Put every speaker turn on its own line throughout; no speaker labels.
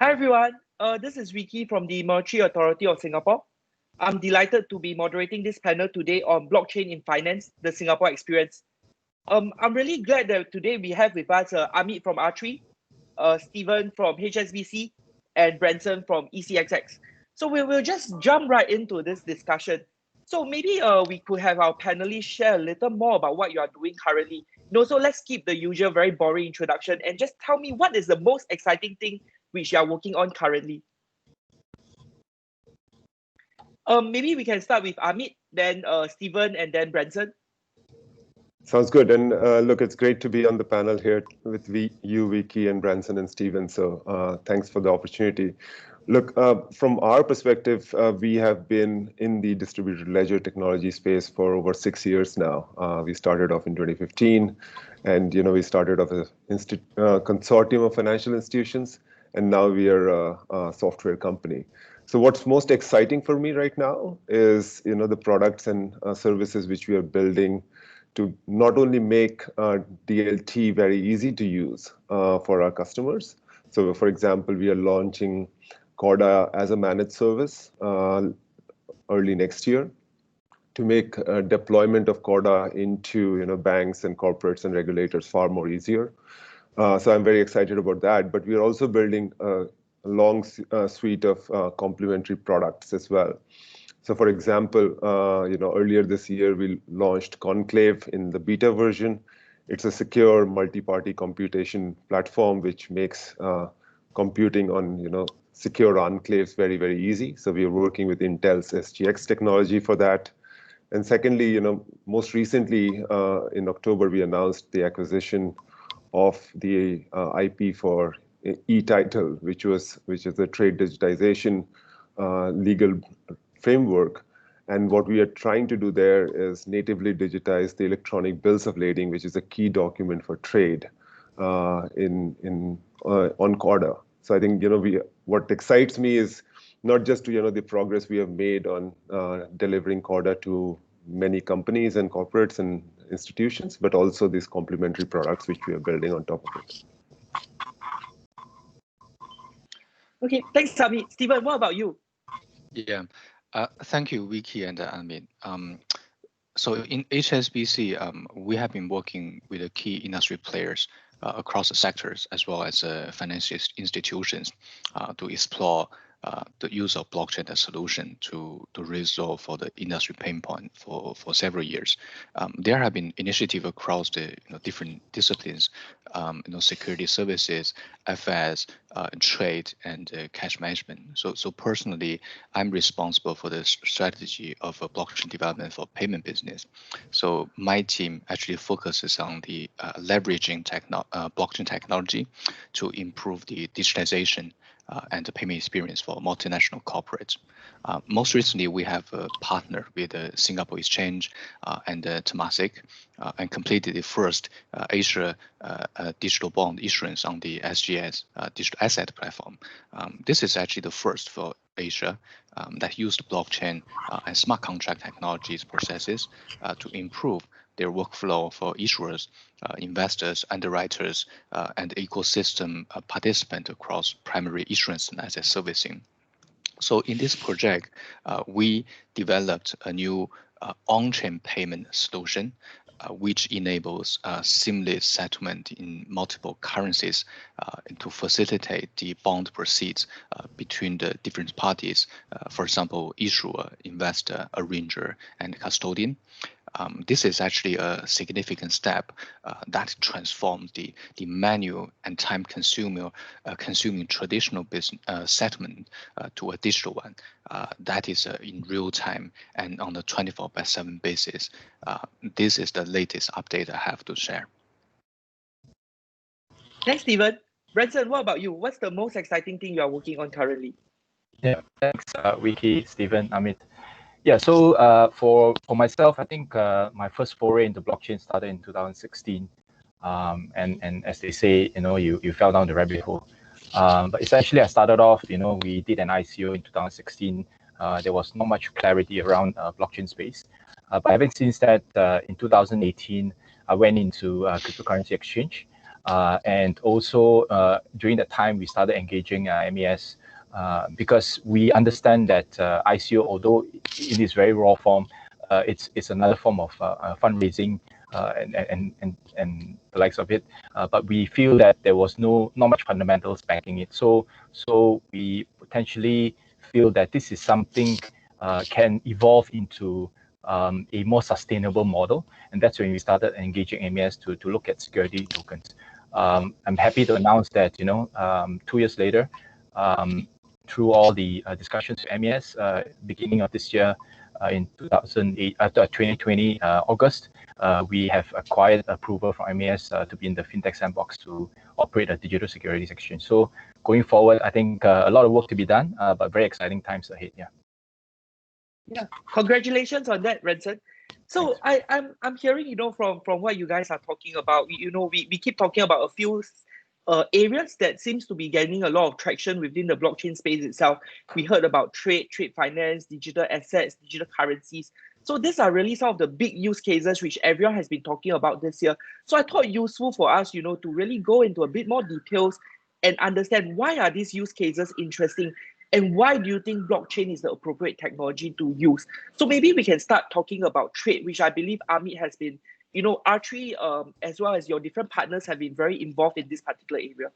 Hi everyone, this is Vicky from the Monetary Authority of Singapore. I'm delighted to be moderating this panel today on blockchain in finance, the Singapore experience. I'm really glad that today we have with us Amit from R3, Stephen from HSBC, and Branson from ECXX. So we will just jump right into this discussion. So maybe we could have our panelists share a little more about what you are doing currently. So let's keep the usual very boring introduction and just tell me what is the most exciting thing which you are working on currently. Maybe we can start with Amit, then Stephen, and then Branson.
Sounds good. And look, it's great to be on the panel here with you, Vicky, and Branson and Stephen. So thanks for the opportunity. Look, from our perspective, we have been in the distributed ledger technology space for over 6 years now. We started off in 2015, and we started off as a consortium of financial institutions, and now we are a software company. So what's most exciting for me right now is the products and services which we are building to not only make DLT very easy to use for our customers. So for example, we are launching Corda as a managed service early next year to make deployment of Corda into banks and corporates and regulators far more easier. So I'm very excited about that. But we are also building a long suite of complementary products as well. So for example, earlier this year, we launched Conclave in the beta version. It's a secure multi-party computation platform, which makes computing on secure enclaves very, very easy. So we are working with Intel's SGX technology for that. And secondly, most recently in October, we announced the acquisition of the IP for e-title, which is a trade digitization legal framework. And what we are trying to do there is natively digitize the electronic bills of lading, which is a key document for trade on Corda. So I think what excites me is not just the progress we have made on delivering Corda to many companies and corporates and institutions, but also these complementary products which we are building on top of it.
Okay, thanks, Amit. Stephen, what about you?
Yeah, thank you, Vicky and Amit. So in HSBC, we have been working with the key industry players across the sectors as well as financial institutions to explore the use of blockchain as a solution to resolve for the industry pain point for several years. There have been initiatives across the different disciplines, security services, FS, trade, and cash management. So personally, I'm responsible for the strategy of blockchain development for payment business. So my team actually focuses on the leveraging blockchain technology to improve the digitization and the payment experience for multinational corporates. Most recently, we have partnered with the Singapore Exchange and Temasek and completed the first Asia digital bond issuance on the SGS digital asset platform. This is actually the first for Asia that used blockchain and smart contract technologies processes to improve their workflow for issuers, investors, underwriters, and ecosystem participants across primary issuance and asset servicing. So in this project, we developed a new on-chain payment solution, which enables seamless settlement in multiple currencies to facilitate the bond proceeds between the different parties, for example, issuer, investor, arranger, and custodian. This is actually a significant step that transforms the manual and time-consuming traditional business settlement to a digital one that is in real time and on a 24/7 basis. This is the latest update I have to share.
Thanks, Stephen. Branson, what about you? What's the most exciting thing you are working on currently?
Yeah, thanks, Vicky, Stephen, Amit. Yeah, so for myself, I think my first foray into blockchain started in 2016. And as they say, you fell down the rabbit hole. But essentially, I started off, we did an ICO in 2016. There was not much clarity around blockchain space. But ever since that, in 2018, I went into cryptocurrency exchange. And also during that time, we started engaging MES because we understand that ICO, although in its very raw form, it's another form of fundraising and the likes of it. But we feel that there was not much fundamentals backing it. So we potentially feel that this is something can evolve into a more sustainable model, and that's when we started engaging MES to look at security tokens. I'm happy to announce that 2 years later, through all the discussions with MES, beginning of this year, in 2020 August, we have acquired approval from MES to be in the fintech sandbox to operate a digital securities exchange. So going forward, I think a lot of work to be done, but very exciting times ahead.
Yeah, congratulations on that, Ranson. So I'm hearing, from what you guys are talking about, we keep talking about a few areas that seems to be gaining a lot of traction within the blockchain space itself. We heard about trade finance, digital assets, digital currencies. So these are really some of the big use cases which everyone has been talking about this year. So I thought useful for us, to really go into a bit more details and understand why are these use cases interesting and why do you think blockchain is the appropriate technology to use? So maybe we can start talking about trade, which I believe Amit has been, Archery, as well as your different partners have been very involved in this particular area.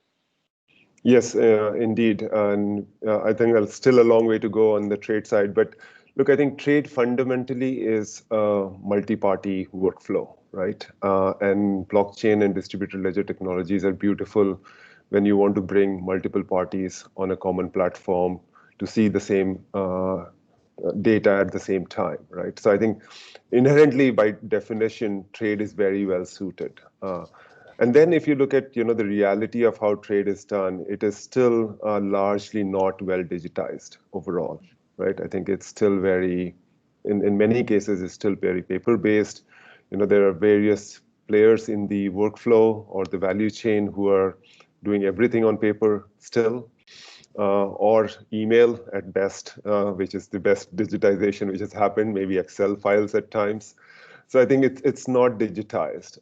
Yes, indeed. And I think there's still a long way to go on the trade side. But look, I think trade fundamentally is a multi-party workflow, right? And blockchain and distributed ledger technologies are beautiful when you want to bring multiple parties on a common platform to see the same data at the same time, right? So I think inherently, by definition, trade is very well suited. And then if you look at the reality of how trade is done, it is still largely not well digitized overall, right? I think it's still very, in many cases, it's still very paper-based. There are various players in the workflow or the value chain who are doing everything on paper still, or email at best, which is the best digitization which has happened, maybe Excel files at times. So I think it's not digitized.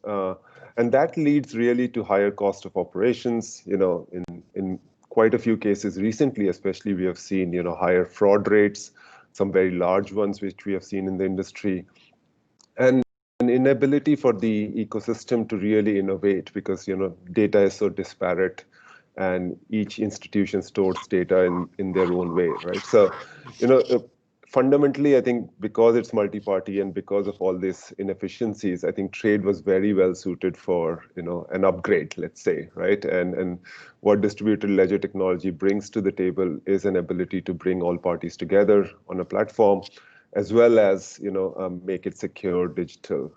And that leads really to higher cost of operations. In quite a few cases recently, especially, we have seen higher fraud rates, some very large ones which we have seen in the industry, and an inability for the ecosystem to really innovate because data is so disparate and each institution stores data in their own way, right? So fundamentally, I think because it's multi-party and because of all these inefficiencies, I think trade was very well suited for an upgrade, let's say, right? And what distributed ledger technology brings to the table is an ability to bring all parties together on a platform, as well as make it secure, digital.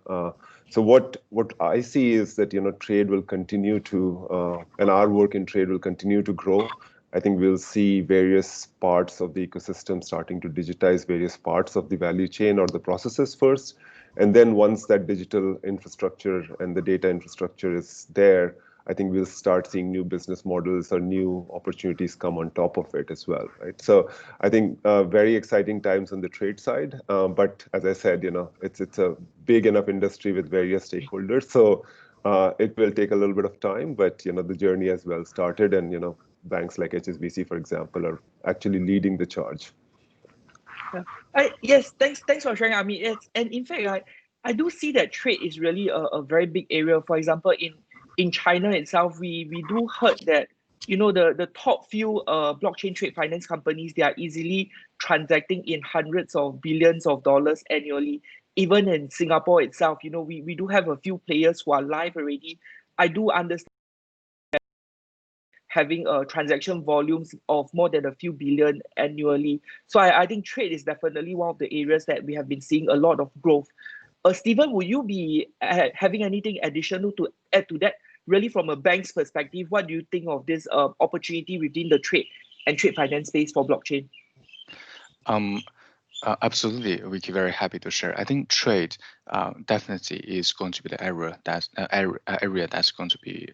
So what I see is that trade will continue to, and our work in trade will continue to grow. I think we'll see various parts of the ecosystem starting to digitize various parts of the value chain or the processes first. And then once that digital infrastructure and the data infrastructure is there, I think we'll start seeing new business models or new opportunities come on top of it as well, right? So I think very exciting times on the trade side. But as I said, it's a big enough industry with various stakeholders. So it will take a little bit of time, but the journey has well started, and banks like HSBC, for example, are actually leading the charge.
Yes, thanks for sharing, Amit. And in fact, I do see that trade is really a very big area. For example, in China itself, we do heard that the top few blockchain trade finance companies, they are easily transacting in hundreds of billions of dollars annually. Even in Singapore itself, we do have a few players who are live already. I do understand having transaction volumes of more than a few billion annually. So I think trade is definitely one of the areas that we have been seeing a lot of growth. Stephen, would you be having anything additional to add to that? Really, from a bank's perspective, what do you think of this opportunity within the trade and trade finance space for blockchain?
Absolutely, we're very happy to share. I think trade definitely is going to be the area that's going to be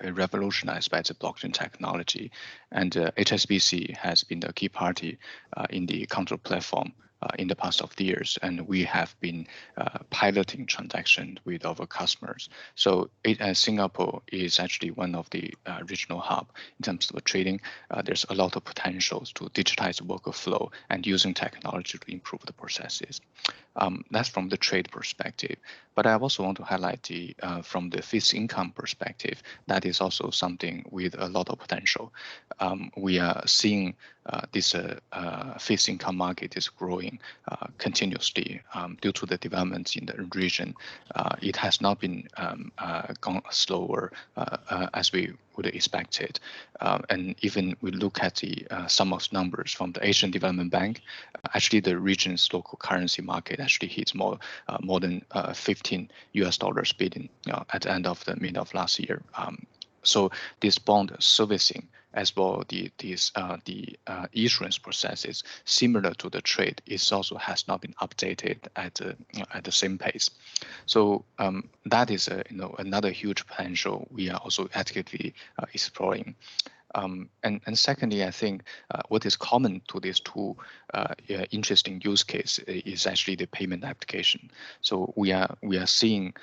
revolutionized by the blockchain technology. And HSBC has been the key party in the control platform in the past of the years, and we have been piloting transactions with our customers. So Singapore is actually one of the regional hub in terms of trading. There's a lot of potentials to digitize the workflow and using technology to improve the processes. That's from the trade perspective. But I also want to highlight from the fixed income perspective, that is also something with a lot of potential. We are seeing this fixed income market is growing continuously due to the developments in the region. It has not been gone slower as we would expect it. And even we look at the some of numbers from the Asian Development Bank, actually the region's local currency market actually hits more than $15 billion at the end of the mid of last year. So this bond servicing as well, the issuance processes similar to the trade is also has not been updated at the same pace. So that is another huge potential we are also actively exploring. And secondly, I think what is common to these two interesting use case is actually the payment application. So we are seeing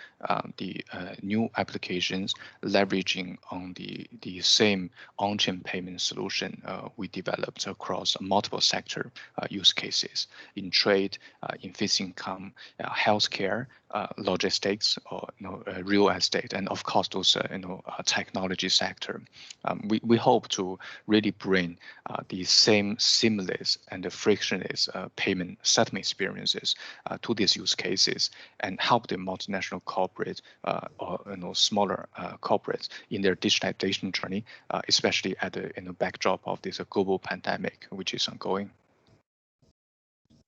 the new applications leveraging on the same on-chain payment solution we developed across multiple sector use cases in trade, in fixed income, healthcare, logistics, or real estate, and of course those technology sector. We hope to really bring the same seamless and the frictionless payment settlement experiences to these use cases and help the multinational corporate or smaller corporates in their digitalization journey, especially at the backdrop of this global pandemic which is ongoing.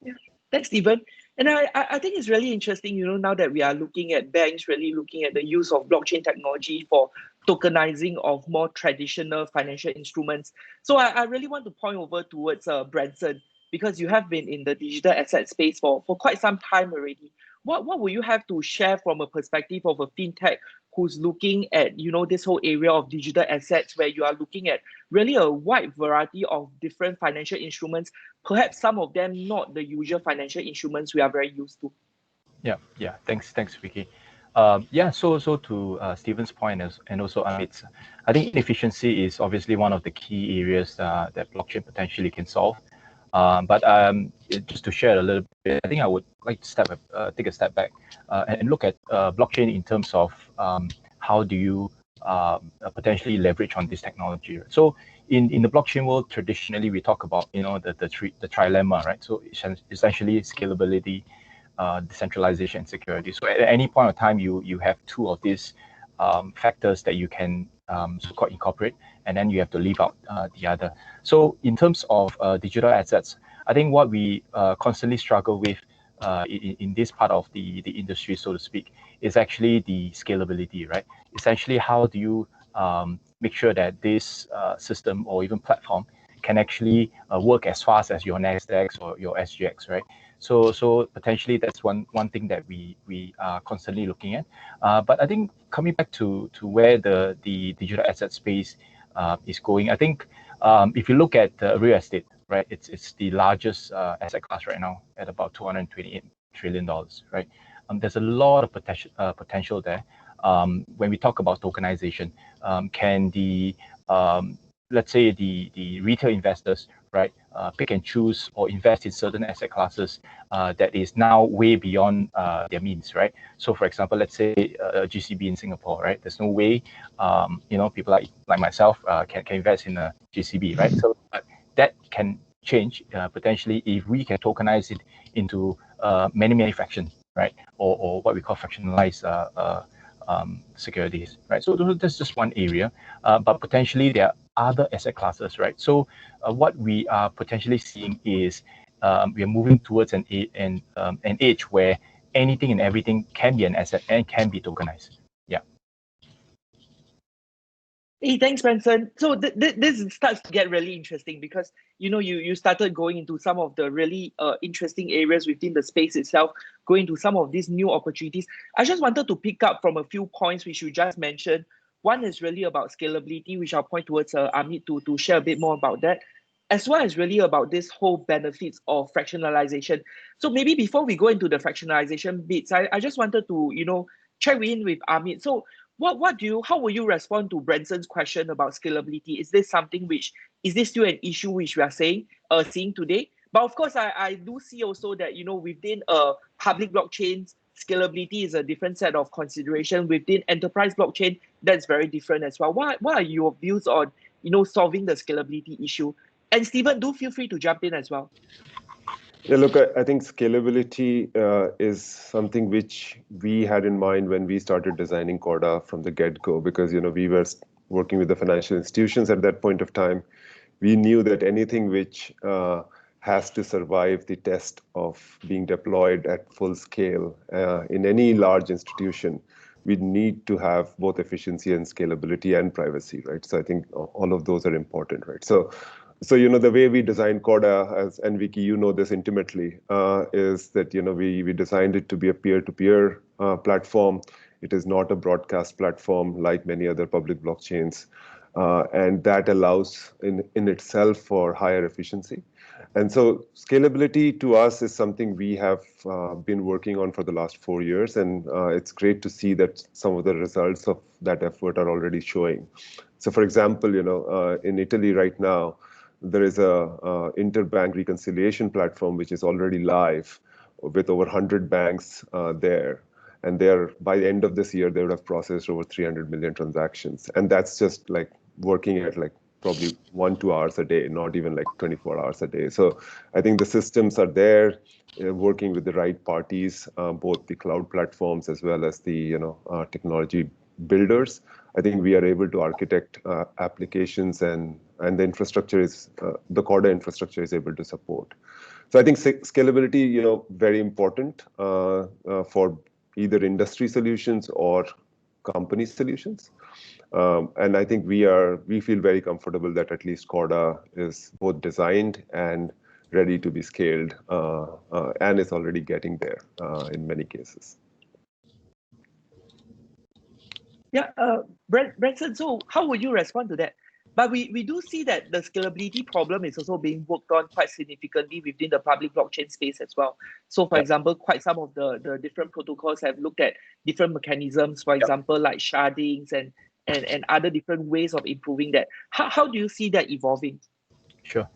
Yeah. Thanks, Stephen. And I think it's really interesting, now that we are looking at banks really looking at the use of blockchain technology for tokenizing of more traditional financial instruments. So I really want to point over towards Branson, because you have been in the digital asset space for quite some time already. What will you have to share from a perspective of a fintech who's looking at this whole area of digital assets, where you are looking at really a wide variety of different financial instruments, perhaps some of them not the usual financial instruments we are very used to?
Yeah. Thanks, Vicky. So to Stephen's point and also Amit's, I think inefficiency is obviously one of the key areas that blockchain potentially can solve. But just to share a little bit, I think I would like to take a step back and look at blockchain in terms of how do you potentially leverage on this technology. So in the blockchain world, traditionally we talk about the trilemma, right? So essentially scalability, decentralization, and security. So at any point of time, you have two of these factors that you can so-called incorporate, and then you have to leave out the other. So in terms of digital assets, I think what we constantly struggle with in this part of the industry, so to speak, is actually the scalability, right? Essentially, how do you make sure that this system or even platform can actually work as fast as your NASDAQ or your SGX, right? So potentially that's one thing that we are constantly looking at. But I think coming back to where the digital asset space is going, I think if you look at real estate, right, it's the largest asset class right now at about $228 trillion, right? There's a lot of potential there. When we talk about tokenization, can the let's say the retail investors, right, pick and choose or invest in certain asset classes that is now way beyond their means, right? So for example, let's say a GCB in Singapore, right? There's no way, people like myself can invest in a GCB, right? So that can change potentially if we can tokenize it into many fractions, right? Or what we call fractionalized securities, right? So that's just one area, but potentially there are other asset classes, right? So what we are potentially seeing is we are moving towards an age where anything and everything can be an asset and can be tokenized. Yeah.
Hey, thanks, Branson. So this starts to get really interesting, because you started going into some of the really interesting areas within the space itself, going into some of these new opportunities. I just wanted to pick up from a few points which you just mentioned. One is really about scalability, which I'll point towards Amit to share a bit more about that. as well as really about this whole benefits of fractionalization. So maybe before we go into the fractionalization bits, I just wanted to, check in with Amit. So how will you respond to Branson's question about scalability? Is this still an issue which we are seeing today? But of course, I do see also that, within public blockchains, scalability is a different set of consideration. Within enterprise blockchain, that's very different as well. What are your views on, solving the scalability issue? And Stephen, do feel free to jump in as well.
Yeah, look, I think scalability is something which we had in mind when we started designing Corda from the get-go, because we were working with the financial institutions at that point of time. We knew that anything which has to survive the test of being deployed at full scale in any large institution, we need to have both efficiency and scalability and privacy, right? So I think all of those are important, right? So the way we designed Corda, and Vicky, you know this intimately, is that we designed it to be a peer-to-peer platform. It is not a broadcast platform like many other public blockchains, and that allows in itself for higher efficiency. And so scalability to us is something we have been working on for the last 4 years, and it's great to see that some of the results of that effort are already showing. So, for example, in Italy right now, there is a interbank reconciliation platform which is already live with over 100 banks there. And by the end of this year, they would have processed over 300 million transactions. And that's just like working at probably 1-2 hours a day, not even 24 hours a day. So I think the systems are there, working with the right parties, both the cloud platforms as well as the technology builders. I think we are able to architect applications, and the infrastructure is the Corda infrastructure is able to support. So I think scalability, very important for either industry solutions or company solutions. And I think we feel very comfortable that at least Corda is both designed and ready to be scaled, and is already getting there in many cases.
Yeah, Branson, so how would you respond to that? But we do see that the scalability problem is also being worked on quite significantly within the public blockchain space as well. So, for example, quite some of the different protocols have looked at different mechanisms, for example, like shardings and other different ways of improving that. How do you see that evolving?
Sure.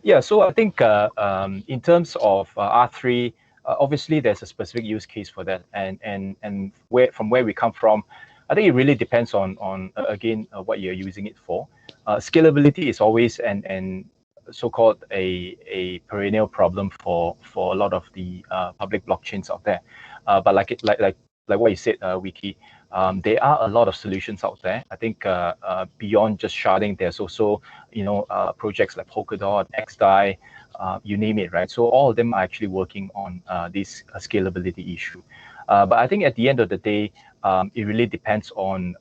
Yeah, so I think in terms of R3, obviously there's a specific use case for that, and from where we come from, I think it really depends on again what you're using it for. Scalability is always an so-called a perennial problem for a lot of the public blockchains out there. But like what you said, Wiki, there are a lot of solutions out there. I think beyond just sharding, there's also projects like Polkadot, XDAI, you name it, right? So all of them are actually working on this scalability issue. But I think at the end of the day, it really depends on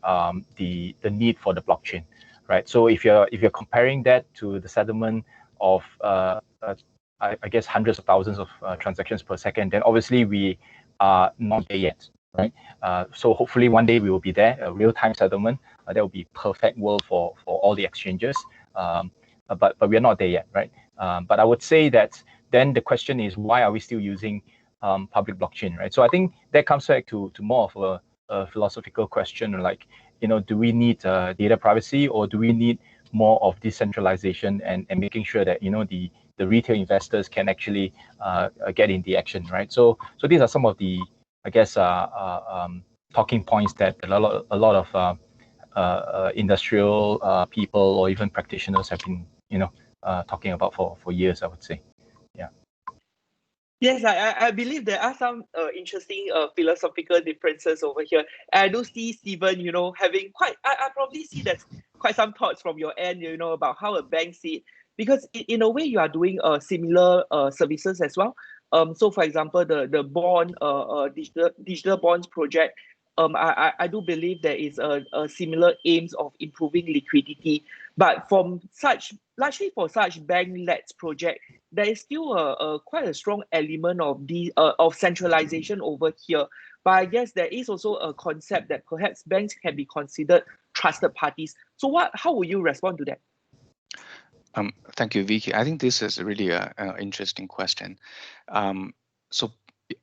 the need for the blockchain, right? So if you're comparing that to the settlement of I guess hundreds of thousands of transactions per second, then obviously we are not there yet, right? So hopefully one day we will be there, a real-time settlement. That will be perfect world for all the exchanges. But we are not there yet, right? But I would say that then the question is, why are we still using public blockchain, right? So I think that comes back to more of a philosophical question, like, do we need data privacy, or do we need more of decentralization and making sure that the retail investors can actually get in the action, right? So these are some of the, I guess, talking points that a lot of industrial people or even practitioners have been talking about for years, I would say. Yeah.
Yes, I believe there are some interesting philosophical differences over here. And I do see Stephen, having I probably see that quite some thoughts from your end, about how a bank see it. Because in a way, you are doing similar services as well. So for example, the bond digital bonds project, I do believe there is a similar aims of improving liquidity. But largely for such bank-led project, there is still quite a strong element of centralization over here. But I guess there is also a concept that perhaps banks can be considered trusted parties. So how will you respond to that?
Thank you, Vicky. I think this is really an interesting question. So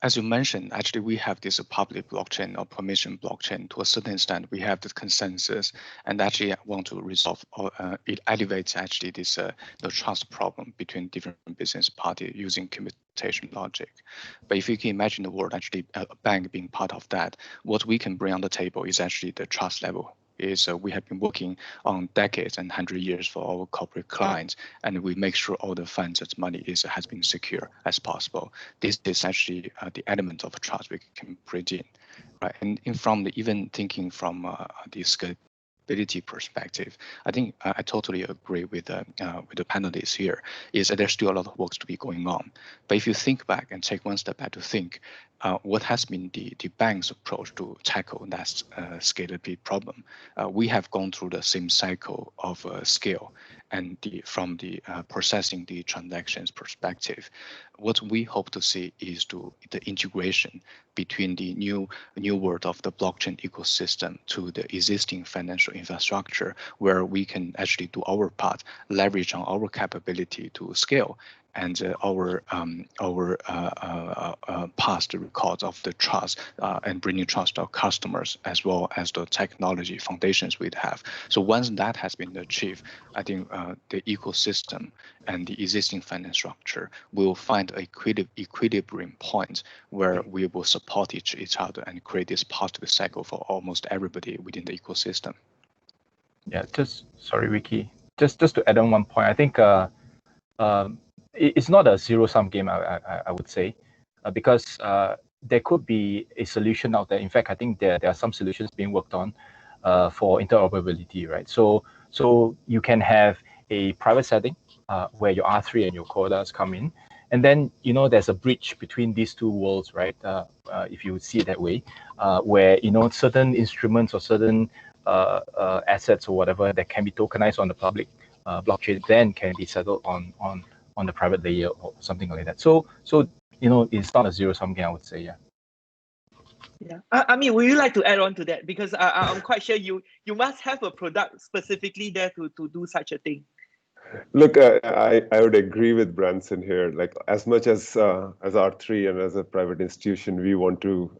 as you mentioned, actually, we have this public blockchain or permission blockchain. To a certain extent, we have the consensus, and actually want to resolve. It elevates actually this the trust problem between different business parties using computation logic. But if you can imagine the world actually a bank being part of that, what we can bring on the table is actually the trust level. We have been working on decades and 100 years for our corporate clients, and we make sure all the funds and money has been secure as possible. This is actually the element of trust we can bring in, right? And from the even thinking from the scalability perspective, I think I totally agree with the panelists here. Is that there's still a lot of work to be going on, but if you think back and take one step back to think. What has been the bank's approach to tackle that scalability problem? We have gone through the same cycle of scale, and from the processing the transactions perspective, what we hope to see is the integration between the new world of the blockchain ecosystem to the existing financial infrastructure, where we can actually do our part, leverage on our capability to scale and our past records of the trust and bringing trust to our customers, as well as the technology foundations we have. So once that has been achieved, I think the ecosystem and the existing finance structure will find a equilibrium point where we will support each other and create this positive cycle for almost everybody within the ecosystem.
Yeah, sorry, Vicky. Just to add on one point, I think it's not a zero-sum game, I would say, because there could be a solution out there. In fact, I think there are some solutions being worked on for interoperability, right? So you can have a private setting where your R3 and your quotas come in, and then there's a bridge between these two worlds, right? If you see it that way, where certain instruments or certain assets or whatever that can be tokenized on the public blockchain then can be settled on the private layer or something like that. So it's not a zero-sum game, I would say.
Yeah, I mean, would you like to add on to that? Because I'm quite sure you must have a product specifically there to do such a thing.
Look, I would agree with Branson here. Like, as much as R3 and as a private institution, we want to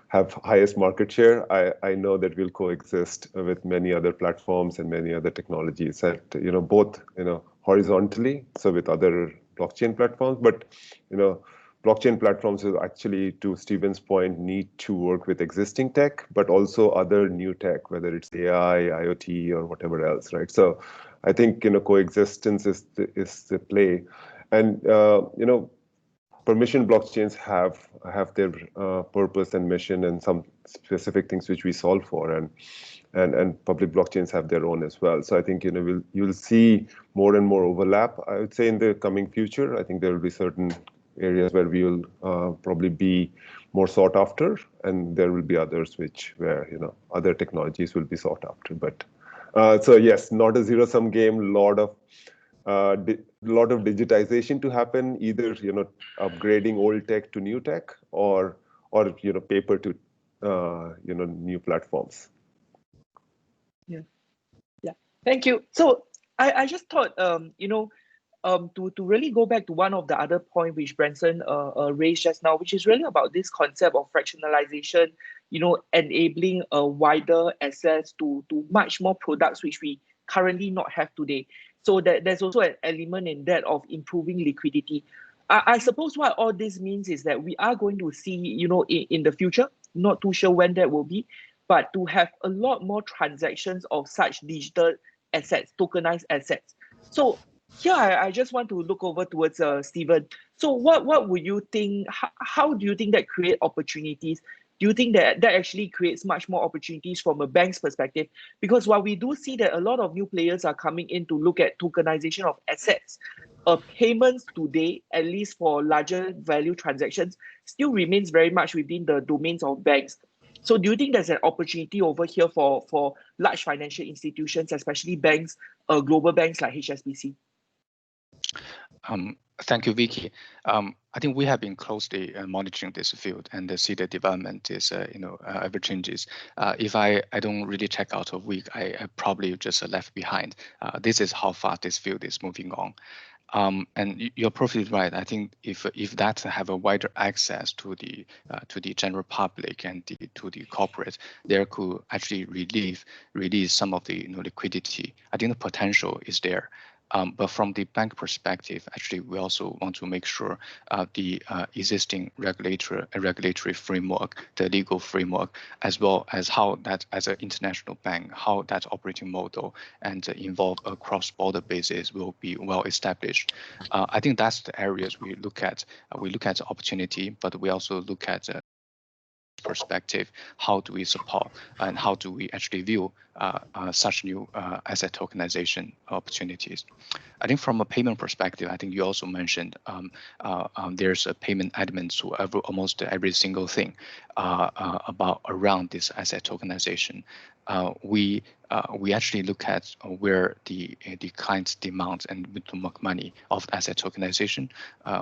have highest market share. I know that we'll coexist with many other platforms and many other technologies, and both horizontally, so with other blockchain platforms, but blockchain platforms is actually, to Stephen's point, need to work with existing tech, but also other new tech, whether it's AI, IoT, or whatever else, right? So I think coexistence is the play, and permission blockchains have their purpose and mission and some specific things which we solve for, and public blockchains have their own as well. So I think you'll see more and more overlap. I would say in the coming future, I think there will be certain areas where we will probably be more sought after, and there will be others where other technologies will be sought after. But so yes, not a zero-sum game. Lot of digitization to happen, either upgrading old tech to new tech, or paper to new platforms.
Yeah. Thank you. So I just thought to really go back to one of the other point which Branson raised just now, which is really about this concept of fractionalization, enabling a wider access to much more products which we currently not have today. So there's also an element in that of improving liquidity. I suppose what all this means is that we are going to see, in the future, not too sure when that will be, but to have a lot more transactions of such digital assets, tokenized assets. So here, I just want to look over towards Stephen. So what would you think, how do you think that create opportunities? Do you think that actually creates much more opportunities from a bank's perspective? Because while we do see that a lot of new players are coming in to look at tokenization of assets, payments today, at least for larger value transactions, still remains very much within the domains of banks. So do you think there's an opportunity over here for large financial institutions, especially banks, global banks like HSBC?
Thank you, Vicky. I think we have been closely monitoring this field and see the development is, ever changes. If I don't really check out a week, I probably just left behind. This is how fast this field is moving on. And you're perfectly right. I think if that have a wider access to the general public and to the corporate, there could actually release some of the liquidity. I think the potential is there. But from the bank perspective, actually, we also want to make sure the existing regulatory framework, the legal framework, as well as how that as an international bank, how that operating model and involve a cross-border basis will be well established. I think that's the areas we look at. We look at the opportunity, but we also look at perspective, how do we support and how do we actually view such new asset tokenization opportunities. I think from a payment perspective, I think you also mentioned there's a payment element to almost every single thing around this asset tokenization. We actually look at where the client's demand and to make money of asset tokenization.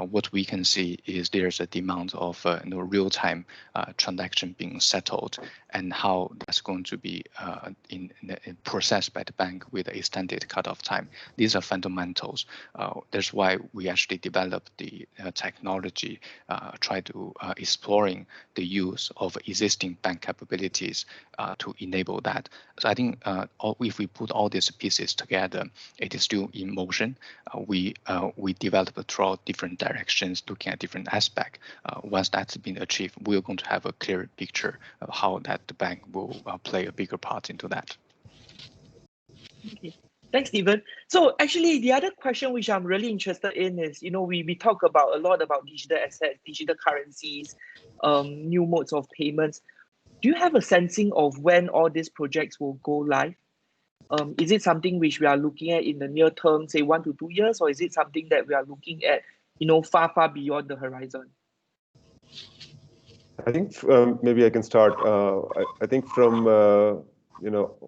What we can see is there's a demand of real-time transaction being settled, and how that's going to be in processed by the bank with extended cutoff time. These are fundamentals. That's why we actually developed the technology, try to exploring the use of existing bank capabilities to enable that. So I think if we put all these pieces together, it is still in motion. We develop throughout different directions, looking at different aspects. Once that's been achieved, we're going to have a clear picture of how that the bank will play a bigger part into that.
Okay. Thanks, Stephen. So actually, the other question which I'm really interested in is, we talk about a lot about digital assets, digital currencies, new modes of payments. Do you have a sensing of when all these projects will go live? Is it something which we are looking at in the near term, say 1 to 2 years, or is it something that we are looking at, far, far beyond the horizon?
I think maybe I can start. I think from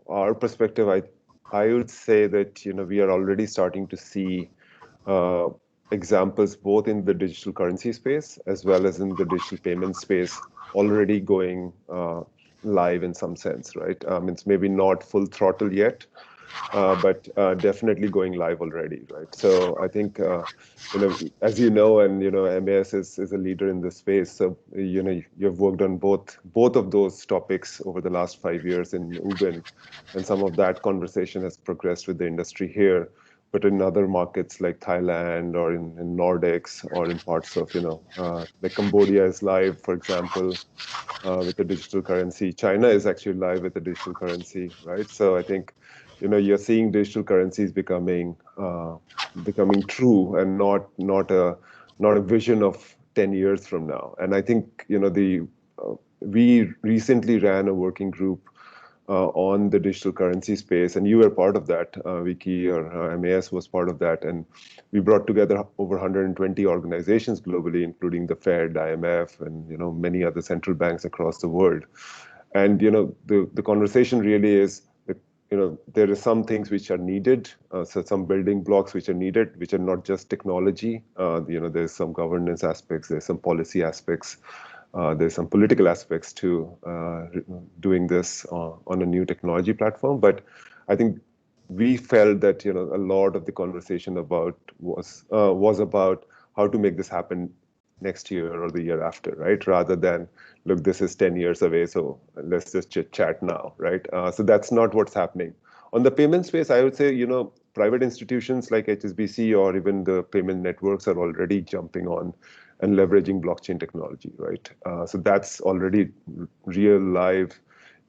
our perspective, I would say that we are already starting to see examples both in the digital currency space as well as in the digital payment space already going live in some sense, right? It's maybe not full throttle yet, but definitely going live already, right? So I think, as you know, and MAS is a leader in this space. So you've worked on both of those topics over the last 5 years in Ubin, and some of that conversation has progressed with the industry here. But in other markets like Thailand or in Nordics or in parts of like Cambodia is live, for example, with the digital currency. China is actually live with the digital currency, right? So I think you're seeing digital currencies becoming true and not a vision of 10 years from now. And I think we recently ran a working group on the digital currency space, and you were part of that, Vicky, or MAS was part of that, and we brought together over 120 organizations globally, including the Fed, IMF, and many other central banks across the world. And the conversation really is that there are some things which are needed, so some building blocks which are needed, which are not just technology. There's some governance aspects, there's some policy aspects. There's some political aspects to doing this on a new technology platform, but I think we felt that a lot of the conversation was about how to make this happen next year or the year after, right? Rather than, look, this is 10 years away, so let's just chit chat now, right? So that's not what's happening. On the payment space, I would say private institutions like HSBC or even the payment networks are already jumping on and leveraging blockchain technology, right? So that's already real live.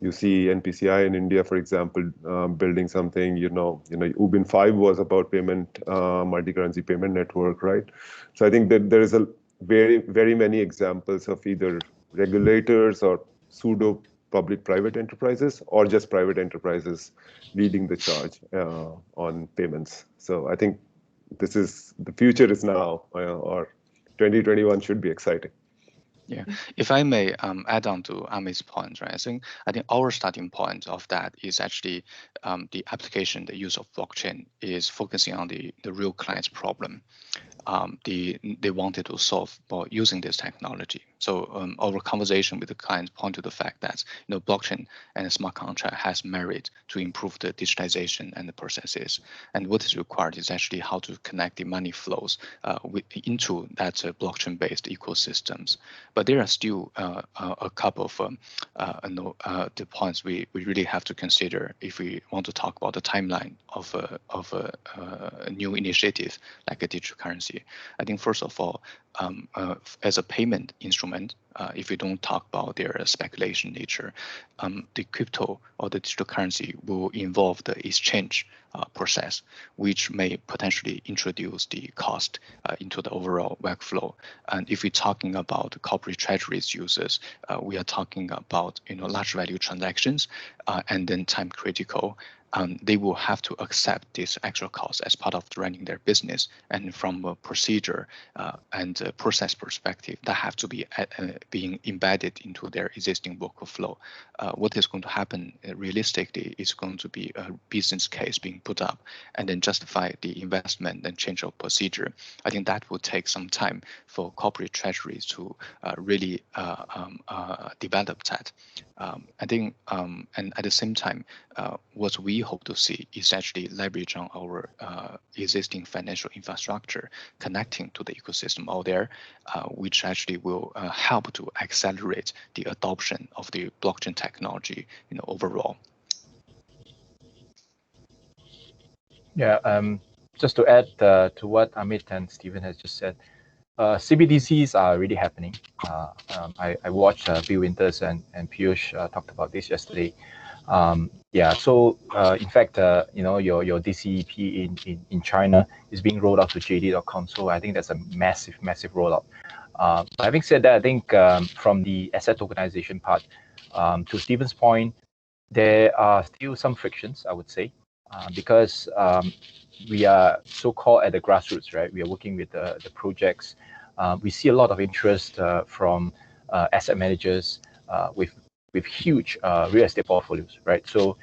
You see NPCI in India, for example, building something. Ubin 5 was about payment, multi-currency payment network, right? So I think that there is a very, very many examples of either regulators or pseudo public-private enterprises or just private enterprises leading the charge on payments. So I think the future is now, or 2021 should be exciting.
Yeah, if I may add on to Amit's point, right? I think our starting point of that is actually the application, the use of blockchain is focusing on the real client's problem. they wanted to solve by using this technology. So our conversation with the clients point to the fact that blockchain and smart contract has merit to improve the digitization and the processes. And what is required is actually how to connect the money flows into that blockchain-based ecosystems. But there are still a couple of the points we really have to consider if we want to talk about the timeline of a new initiative like a digital currency. I think first of all, as a payment instrument, if we don't talk about their speculation nature, the crypto or the digital currency will involve the exchange process, which may potentially introduce the cost into the overall workflow. And if we're talking about corporate treasuries users, we are talking about large value transactions and then time critical. They will have to accept this extra cost as part of running their business. And from a procedure and a process perspective, that have to be being embedded into their existing workflow. What is going to happen realistically is going to be a business case being put up and then justify the investment and change of procedure. I think that will take some time for corporate treasuries to really develop that. I think, and at the same time, what we hope to see is actually leverage on our existing financial infrastructure connecting to the ecosystem out there, which actually will help to accelerate the adoption of the blockchain technology overall.
Yeah, just to add to what Amit and Stephen has just said, CBDCs are really happening. I watched Bill Winters and Piyush talked about this yesterday. Yeah, so in fact, your DCEP in China is being rolled out to JD.com. So I think that's a massive rollout. But having said that, I think from the asset tokenization part, to Stephen's point, there are still some frictions, I would say, because we are so-called at the grassroots, right? We are working with the projects. We see a lot of interest from asset managers with huge real estate portfolios, right? So,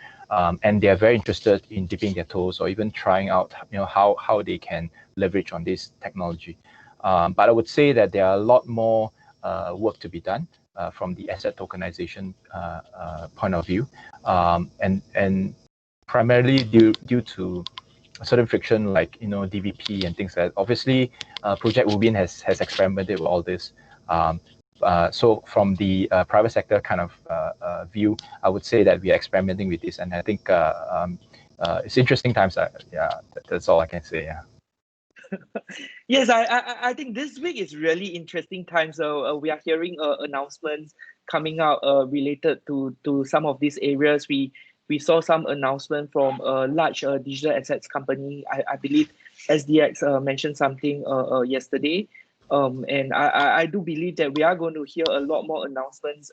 and they are very interested in dipping their toes or even trying out, how they can leverage on this technology. But I would say that there are a lot more work to be done from the asset tokenization point of view, and primarily due to a certain friction like DVP and things like that. Obviously, Project Ubin has experimented with all this. So from the private sector kind of view, I would say that we are experimenting with this, and I think it's interesting times. Yeah, that's all I can say. Yeah.
Yes, I think this week is really interesting times. So we are hearing announcements coming out related to some of these areas. We saw some announcement from a large digital assets company. I believe SDX mentioned something yesterday. And I do believe that we are going to hear a lot more announcements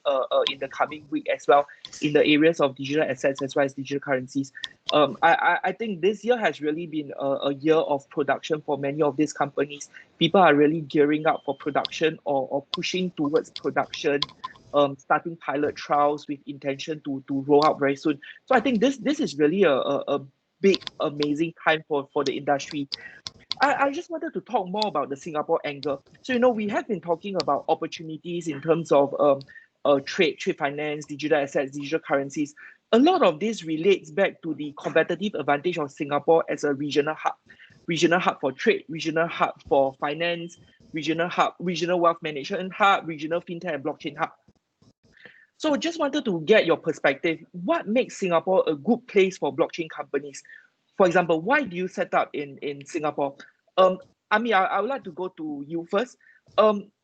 in the coming week as well in the areas of digital assets as well as digital currencies. I think this year has really been a year of production for many of these companies. People are really gearing up for production or pushing towards production, starting pilot trials with intention to roll out very soon. So I think this is really a big, amazing time for the industry. I just wanted to talk more about the Singapore angle. So, we have been talking about opportunities in terms of trade finance, digital assets, digital currencies. A lot of this relates back to the competitive advantage of Singapore as a regional hub for trade, regional hub for finance, regional wealth management hub, regional fintech and blockchain hub. So just wanted to get your perspective. What makes Singapore a good place for blockchain companies? For example, why do you set up in Singapore? I would like to go to you first.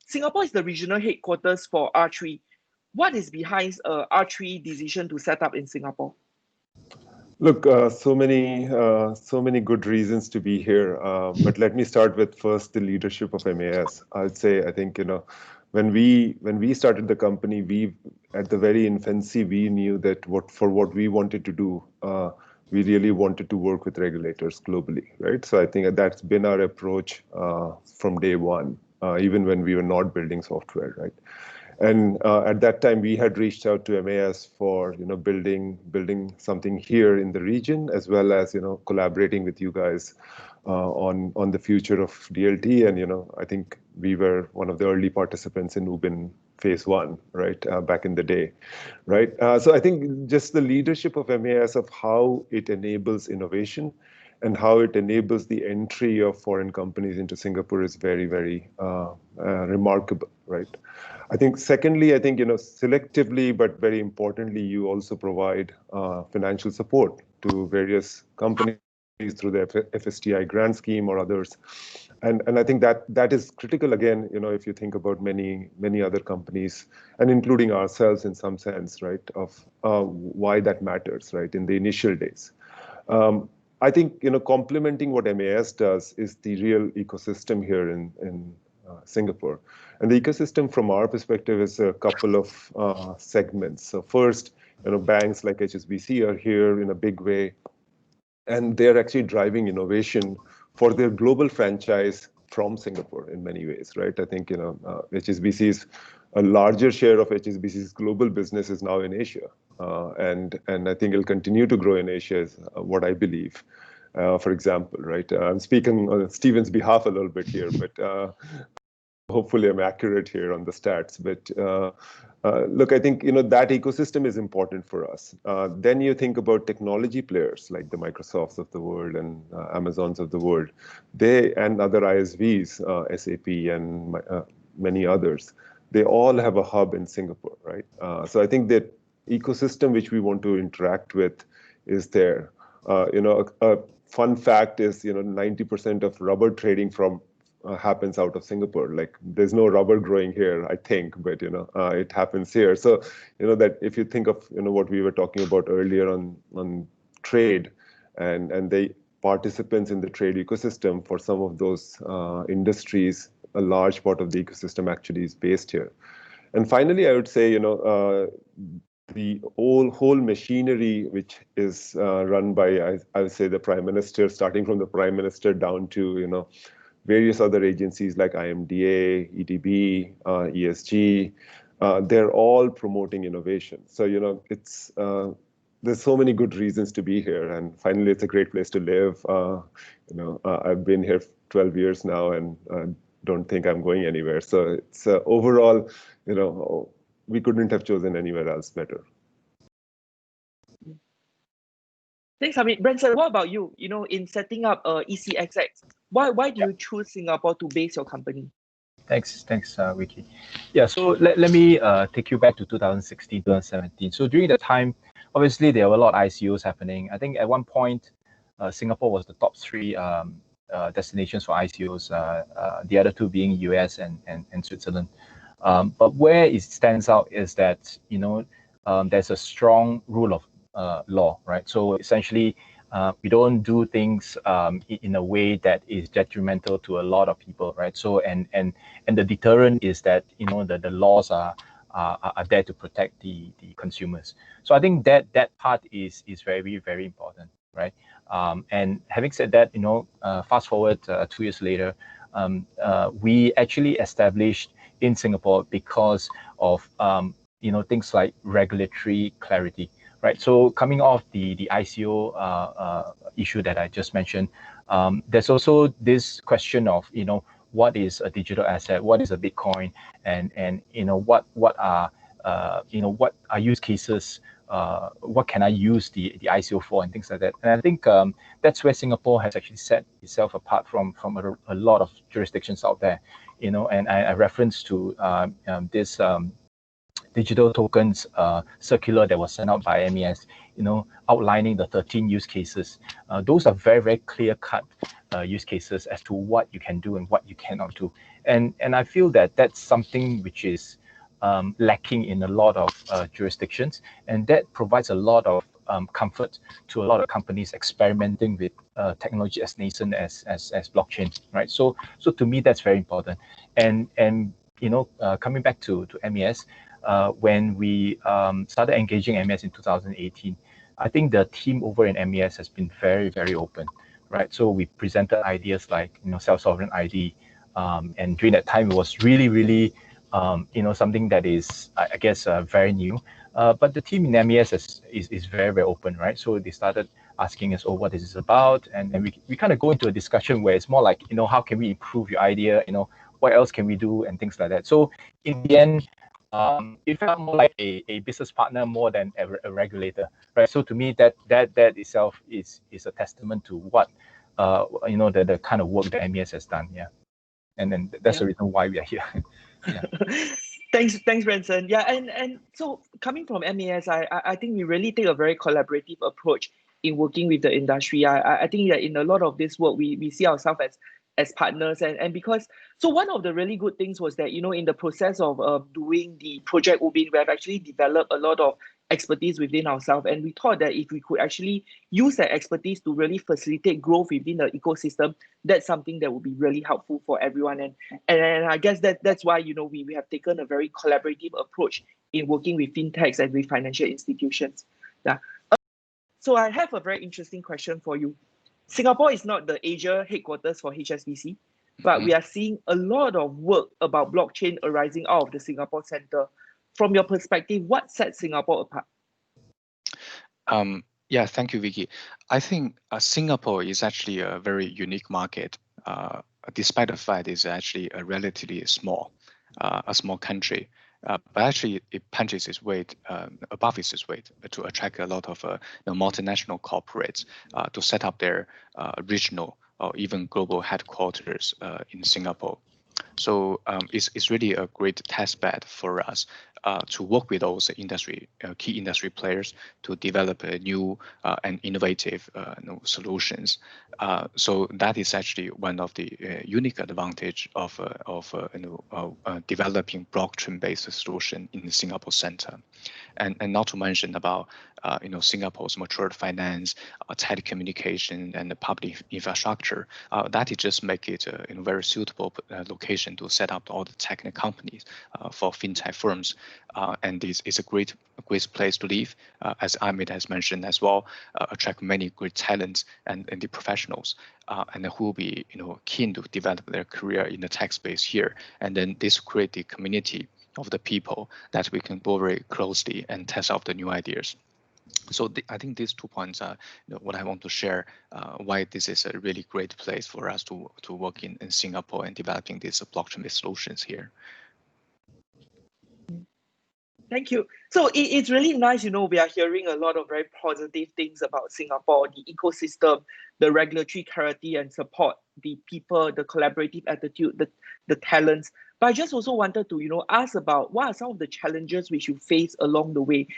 Singapore is the regional headquarters for R3. What is behind R3 decision to set up in Singapore?
Look, so many good reasons to be here. But let me start with first the leadership of MAS. I think when we started the company, we at the very infancy we knew that what we wanted to do, we really wanted to work with regulators globally, right? So I think that's been our approach from day one, even when we were not building software, right? And at that time, we had reached out to MAS for building something here in the region, as well as collaborating with you guys on the future of DLT. And I think we were one of the early participants in Ubin phase 1, right, back in the day, right? So I think just the leadership of MAS, of how it enables innovation and how it enables the entry of foreign companies into Singapore is very, very remarkable, right? I think secondly, I think, selectively, but very importantly, you also provide financial support to various companies through the FSTI grant scheme or others. And I think that is critical again, if you think about many other companies, and including ourselves in some sense, right, of why that matters, right, in the initial days. I think, complementing what MAS does is the real ecosystem here in Singapore. And the ecosystem from our perspective is a couple of segments. So first, banks like HSBC are here in a big way, and they're actually driving innovation for their global franchise from Singapore in many ways, right? I think, HSBC's a larger share of HSBC's global business is now in Asia. And I think it'll continue to grow in Asia, is what I believe. For example, right? I'm speaking on Stephen's behalf a little bit here, but hopefully I'm accurate here on the stats. But look, I think that ecosystem is important for us. Then you think about technology players like the Microsofts of the world and Amazons of the world. They and other ISVs, SAP and many others, they all have a hub in Singapore, right? So I think that ecosystem which we want to interact with is there. A fun fact is 90% of rubber trading happens out of Singapore. Like, there's no rubber growing here, I think, but it happens here. So that if you think of what we were talking about earlier on trade and the participants in the trade ecosystem, for some of those industries, a large part of the ecosystem actually is based here. And finally, I would say the whole machinery which is run by, I would say, the Prime Minister, starting from the Prime Minister down to various other agencies like IMDA, EDB, ESG, they're all promoting innovation. So it's there's so many good reasons to be here, and finally, it's a great place to live. I've been here 12 years now, and don't think I'm going anywhere. So it's overall, we couldn't have chosen anywhere else better.
Thanks, Amit. Branson, what about you? In setting up ECXX, why do you choose Singapore to base your company?
Thanks, Vicky. Yeah, so let me take you back to 2016, 2017. So during the time, obviously, there were a lot of ICOs happening. I think at one point, Singapore was the top 3 destinations for ICOs, the other 2 being US and Switzerland. But where it stands out is that, there's a strong rule of law, right? So essentially, we don't do things in a way that is detrimental to a lot of people, right? So and the deterrent is that the laws are there to protect the consumers. So I think that part is very, very important, right? And having said that, fast forward 2 years later, we actually established in Singapore because of things like regulatory clarity. Right, so coming off the ICO issue that I just mentioned, there's also this question of what is a digital asset, what is a Bitcoin, and what are use cases, what can I use the ICO for, and things like that. And I think that's where Singapore has actually set itself apart from a lot of jurisdictions out there. And I reference to this. Digital tokens circular that was sent out by MES, outlining the 13 use cases. Those are very, very clear-cut use cases as to what you can do and what you cannot do. And I feel that that's something which is lacking in a lot of jurisdictions, and that provides a lot of comfort to a lot of companies experimenting with technology as nascent as blockchain, right? So to me, that's very important. And coming back to MES, when we started engaging MES in 2018, I think the team over in MES has been very, very open, right? So we presented ideas like self-sovereign ID, and during that time it was really, really something that is, I guess, very new. But the team in MES is very, very open, right? So they started asking us, oh, what is this about? And then we kind of go into a discussion where it's more like, how can we improve your idea? What else can we do and things like that. So in the end, it felt more like a business partner more than a regulator, right? So to me, that itself is a testament to what, the kind of work that MES has done, yeah. And then that's the reason why we are here. Yeah.
Thanks, Branson. Yeah, and so coming from MES, I think we really take a very collaborative approach in working with the industry. I think that in a lot of this work, we see ourselves as partners, and because so one of the really good things was that in the process of doing the project Ubin, we have actually developed a lot of expertise within ourselves, and we thought that if we could actually use that expertise to really facilitate growth within the ecosystem, that's something that would be really helpful for everyone. And I guess that's why we have taken a very collaborative approach in working with fintechs and with financial institutions. Yeah. So I have a very interesting question for you. Singapore is not the Asia headquarters for HSBC, but we are seeing a lot of work about blockchain arising out of the Singapore Center. From your perspective, what sets Singapore apart?
Yeah, thank you, Vicky. I think Singapore is actually a very unique market, despite the fact it's actually a relatively small country. But actually, it punches its weight above its weight to attract a lot of multinational corporates to set up their regional or even global headquarters in Singapore. So it's really a great test bed for us to work with those key industry players to develop new and innovative solutions. So that is actually one of the unique advantage of developing blockchain-based solution in the Singapore Center. And not to mention about Singapore's matured finance, telecommunication, and the public infrastructure. That is just make it a very suitable location to set up all the technical companies for fintech firms. And this is a great place to live, as Ahmed has mentioned as well. Attract many great talents and the professionals, and who will be keen to develop their career in the tech space here. And then this create the community of the people that we can go very closely and test out the new ideas. So I think these 2 points are what I want to share, why this is a really great place for us to work in Singapore and developing these blockchain-based solutions here.
Thank you. So it's really nice, we are hearing a lot of very positive things about Singapore, the ecosystem, the regulatory clarity and support, the people, the collaborative attitude, the talents. But I just also wanted to, ask about what are some of the challenges which you face along the way.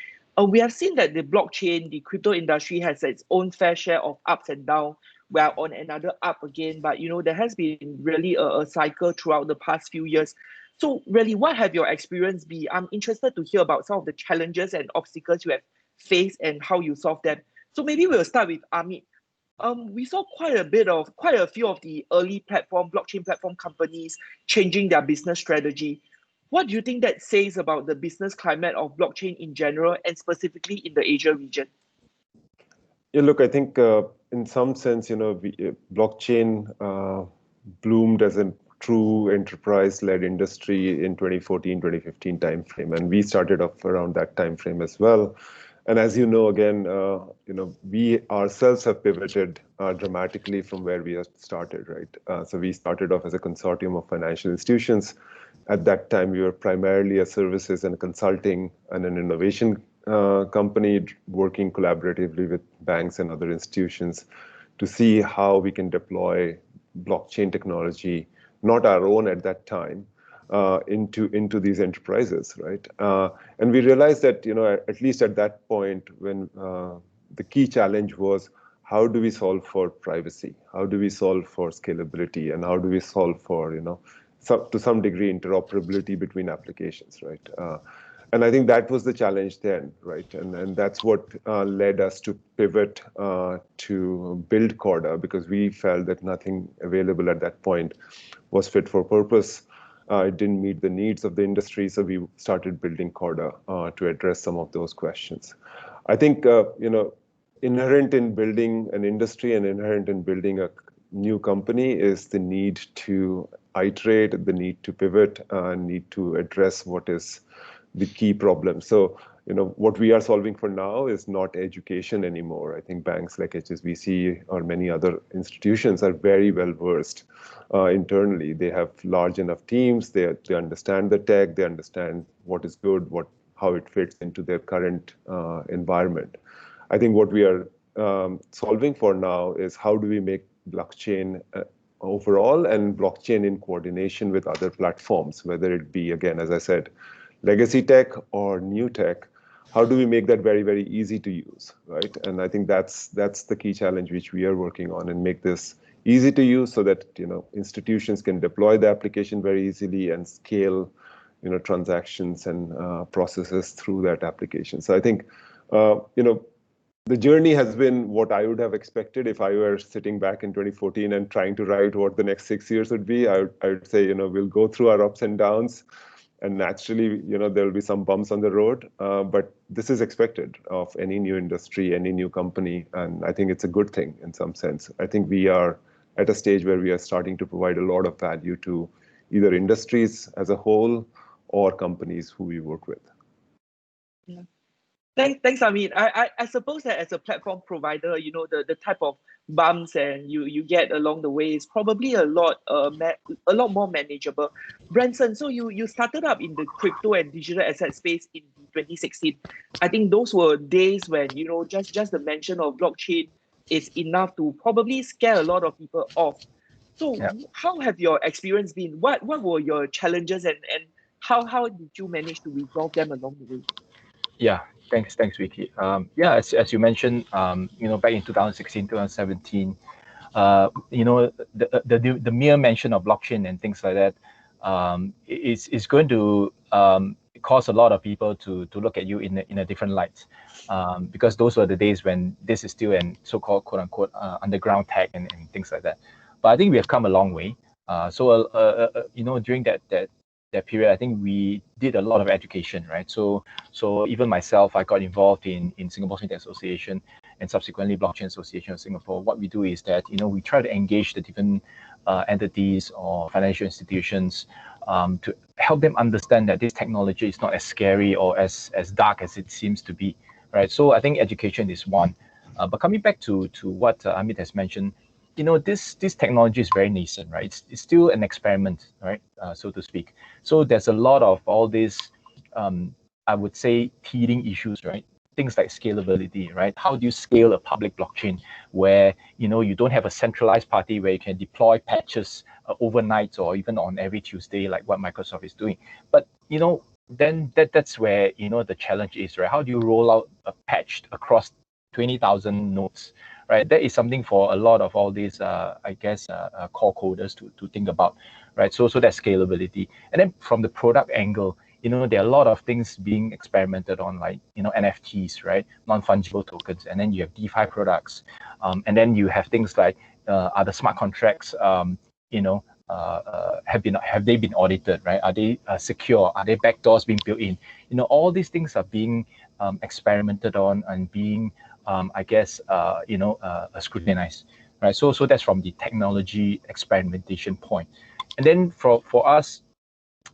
We have seen that the blockchain, the crypto industry has its own fair share of ups and downs. We are on another up again, but there has been really a cycle throughout the past few years. So really, what have your experience been? I'm interested to hear about some of the challenges and obstacles you have faced and how you solve them. So maybe we'll start with Amit. We saw quite a few of the early blockchain platform companies changing their business strategy. What do you think that says about the business climate of blockchain in general and specifically in the Asia region?
Yeah, look, I think in some sense, blockchain bloomed as a true enterprise-led industry in 2014, 2015 timeframe, and we started off around that timeframe as well. And as you know, again, we ourselves have pivoted dramatically from where we have started, right? So we started off as a consortium of financial institutions. At that time, we were primarily a services and consulting and an innovation company working collaboratively with banks and other institutions to see how we can deploy blockchain technology, not our own at that time, into these enterprises, right? And we realized that, at least at that point, when the key challenge was, how do we solve for privacy? How do we solve for scalability? And how do we solve for, to some degree, interoperability between applications, right? And I think that was the challenge then, right? And that's what led us to pivot to build Corda, because we felt that nothing available at that point was fit for purpose. It didn't meet the needs of the industry, so we started building Corda to address some of those questions. I think, inherent in building an industry and inherent in building a new company is the need to iterate, the need to pivot, need to address what is the key problem. So, what we are solving for now is not education anymore. I think banks like HSBC or many other institutions are very well versed internally. They have large enough teams. They understand the tech. They understand what is good, how it fits into their current environment. I think what we are solving for now is how do we make blockchain overall and blockchain in coordination with other platforms, whether it be, again, as I said, legacy tech or new tech. How do we make that very, very easy to use, right? And I think that's the key challenge which we are working on, and make this easy to use so that institutions can deploy the application very easily and scale transactions and processes through that application. So I think the journey has been what I would have expected if I were sitting back in 2014 and trying to write what the next 6 years would be. I would say, we'll go through our ups and downs, and naturally, there'll be some bumps on the road. But this is expected of any new industry, any new company, and I think it's a good thing in some sense. I think we are at a stage where we are starting to provide a lot of value to either industries as a whole or companies who we work with.
Yeah. Thanks, Amit. I suppose that as a platform provider, the type of bumps and you get along the way is probably a lot more manageable. Branson, so you started up in the crypto and digital asset space in 2016. I think those were days when just the mention of blockchain is enough to probably scare a lot of people off. So how have your experience been? What were your challenges, and how did you manage to resolve them along the way?
Yeah, thanks, Vicky. As you mentioned, back in 2016, 2017, the mere mention of blockchain and things like that is going to cause a lot of people to look at you in a different light, because those were the days when this is still an so-called quote unquote underground tech and things like that. But I think we have come a long way. During that period, I think we did a lot of education, right? So even myself, I got involved in Singapore Fintech Association and subsequently Blockchain Association of Singapore. What we do is that, we try to engage the different entities or financial institutions to help them understand that this technology is not as scary or as dark as it seems to be, right? So I think education is one. But coming back to what Amit has mentioned, this technology is very nascent, right? It's still an experiment, right? So to speak. So there's a lot of all these, I would say, teething issues, right? Things like scalability, right? How do you scale a public blockchain where, you don't have a centralized party where you can deploy patches overnight or even on every Tuesday, like what Microsoft is doing. But, then that's where, the challenge is, right? How do you roll out a patch across 20,000 nodes? Right, that is something for a lot of all these, core coders to think about, right? So that's scalability. And then from the product angle, there are a lot of things being experimented on, like NFTs, right? Non-fungible tokens, and then you have DeFi products, and then you have things like are the smart contracts, have they been audited, right? Are they secure? Are there backdoors being built in? All these things are being experimented on and being scrutinized, right? So that's from the technology experimentation point. And then for us,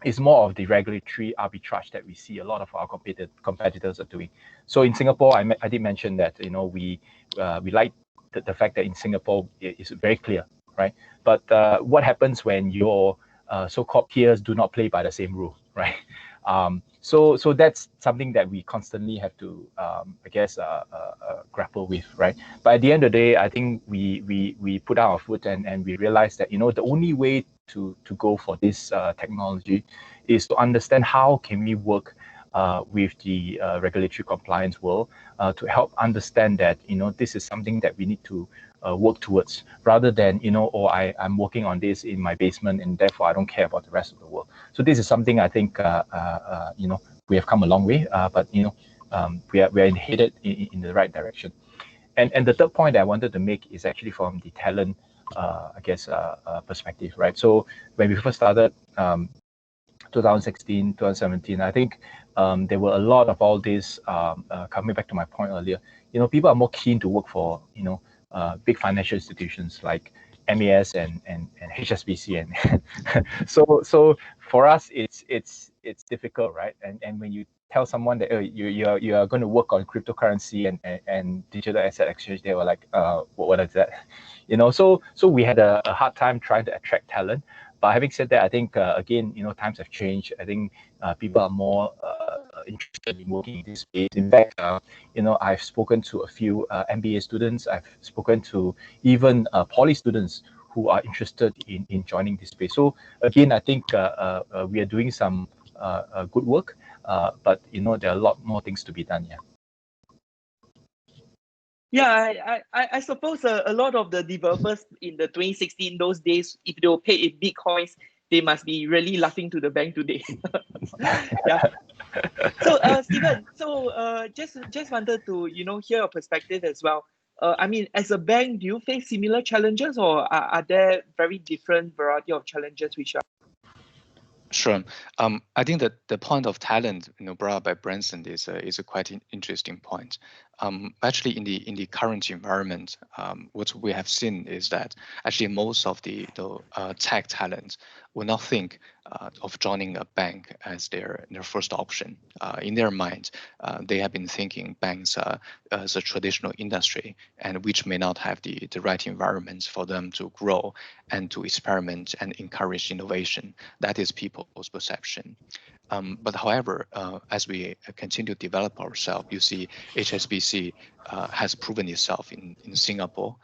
it's more of the regulatory arbitrage that we see a lot of our competitors are doing. So in Singapore, I did mention that, we like the fact that in Singapore it's very clear, right? But what happens when your so-called peers do not play by the same rule, right? So that's something that we constantly have to, grapple with, right? But at the end of the day, I think we put our foot and we realize that, the only way to go for this technology is to understand how can we work with the regulatory compliance world to help understand that, this is something that we need to work towards, rather than, I'm working on this in my basement and therefore I don't care about the rest of the world. So this is something I think, we have come a long way, but, we are headed in the right direction. And the third point that I wanted to make is actually from the talent, perspective, right? So when we first started, 2016, 2017, I think there were a lot of all this, coming back to my point earlier, people are more keen to work for, big financial institutions like MAS and HSBC, and so for us it's difficult, right? And when you tell someone that you are going to work on cryptocurrency and digital asset exchange, they were like, what is that? So we had a hard time trying to attract talent. But having said that, I think again, times have changed. I think people are more interested in working in this space. In fact, I've spoken to a few MBA students. I've spoken to even poly students who are interested in joining this space. So again, I think we are doing some good work, but there are a lot more things to be done. Yeah.
Yeah, I suppose a lot of the developers in the 2016 those days, if they were paid in bitcoins, they must be really laughing to the bank today. Yeah. So Stephen, just wanted to hear your perspective as well. I mean, as a bank, do you face similar challenges, or are there very different variety of challenges which are?
Sure. I think that the point of talent, brought up by Branson is a quite interesting point. Actually, in the current environment, what we have seen is that actually most of the tech talent will not think of joining a bank as their first option. In their mind, they have been thinking banks as a traditional industry, and which may not have the right environment for them to grow and to experiment and encourage innovation. That is people's perception. But however, as we continue to develop ourselves, you see HSBC has proven itself in Singapore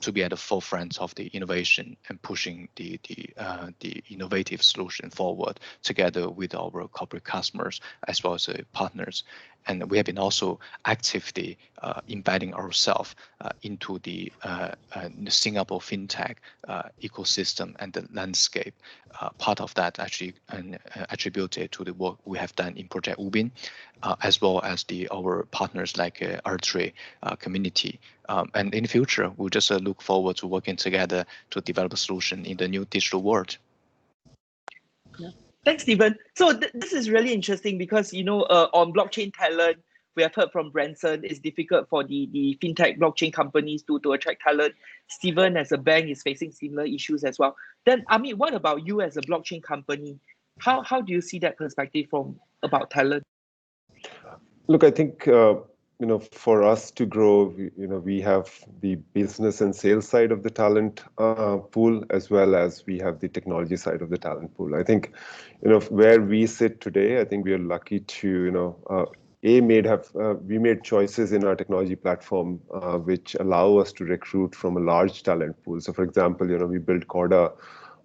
to be at the forefront of the innovation and pushing the innovative solution forward together with our corporate customers as well as partners. And we have been also actively embedding ourselves into the Singapore fintech ecosystem and the landscape. Part of that actually attributed to the work we have done in Project Ubin, as well as our partners like R3 community. And in the future, we'll just look forward to working together to develop a solution in the new digital world.
Yeah. Thanks, Stephen. So this is really interesting because, on blockchain talent, we have heard from Branson, it's difficult for the fintech blockchain companies to attract talent. Stephen, as a bank, is facing similar issues as well. Then, Amit, what about you as a blockchain company? How do you see that perspective about talent?
Look, I think for us to grow, we have the business and sales side of the talent pool, as well as we have the technology side of the talent pool. I think, where we sit today, I think we are lucky to, we made choices in our technology platform which allow us to recruit from a large talent pool. So, for example, we built Corda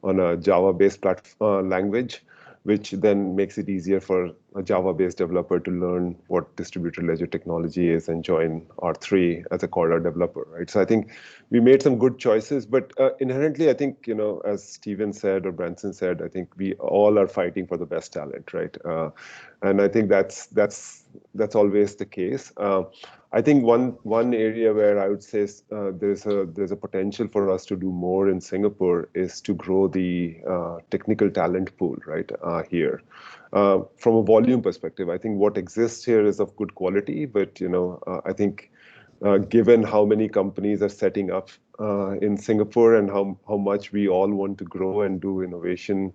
on a Java-based language, which then makes it easier for a Java-based developer to learn what distributed ledger technology is and join R3 as a Corda developer, right? So I think we made some good choices, but inherently, I think, as Stephen said or Branson said, I think we all are fighting for the best talent, right? And I think that's always the case. I think one area where I would say there's a potential for us to do more in Singapore is to grow the technical talent pool, right, here. From a volume perspective, I think what exists here is of good quality, but I think given how many companies are setting up in Singapore and how much we all want to grow and do innovation